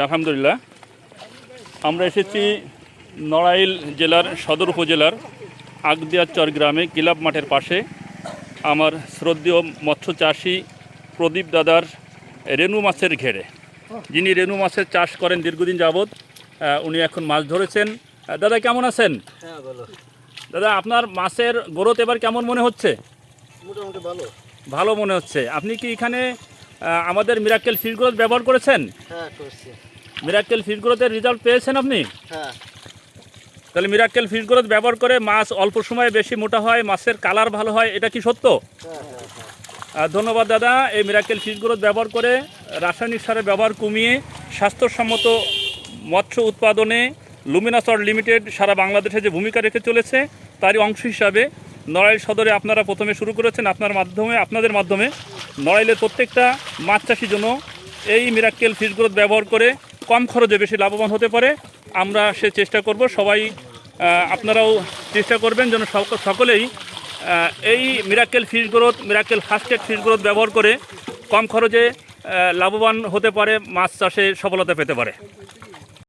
আলহামদুলিল্লাহ। আমরা এসেছি নড়াইল জেলার সদর উপজেলার আগদিয়াচর গ্রামে ক্লাব মাঠের পাশে আমার শ্রদ্ধেয় মৎস্য চাষি প্রদীপ দাদার রেনু মাছের ঘেরে, যিনি রেনু মাছের চাষ করেন দীর্ঘদিন যাবৎ। উনি এখন মাছ ধরেছেন। দাদা কেমন আছেন? হ্যাঁ ভালো। দাদা আপনার মাছের গ্রোথ এবার কেমন মনে হচ্ছে? মোটামুটি ভালো। ভালো মনে হচ্ছে। আপনি কি এখানে আমাদের মিরাক্কেল ফিশ গ্রোথ ব্যবহার করেছেন? হ্যাঁ করছি। মিরাক্কেল ফিশ গ্রোথের রেজাল্ট পেয়েছেন আপনি? হ্যাঁ। তাহলে মিরাক্কেল ফিশ গ্রোথ ব্যবহার করে মাছ অল্প সময়ে বেশি মোটা হয়, মাছের কালার ভালো হয়, এটা কি সত্য? ধন্যবাদ দাদা। এই মিরাক্কেল ফিশ গ্রোথ ব্যবহার করে রাসায়নিক সারের ব্যবহার কমিয়ে স্বাস্থ্যসম্মত মৎস্য উৎপাদনে লুমিনাসর লিমিটেড সারা বাংলাদেশে যে ভূমিকা রেখে চলেছে তারই অংশ হিসাবে নড়াইল সদরে আপনারা প্রথমে শুরু করেছেন। আপনাদের মাধ্যমে নড়াইলের প্রত্যেকটা মাছ চাষির জন্য এই মিরাক্কেল ফিশ গ্রোথ ব্যবহার করে কম খরচে বেশি লাভবান হতে পারে। আমরা সে চেষ্টা করব, সবাই আপনারাও চেষ্টা করবেন যেন সকলেই এই miracle fish growth, miracle first aid fish growth ব্যবহার করে কম খরচে লাভবান হতে পারে, মাছ চাষে সফলতা পেতে পারে।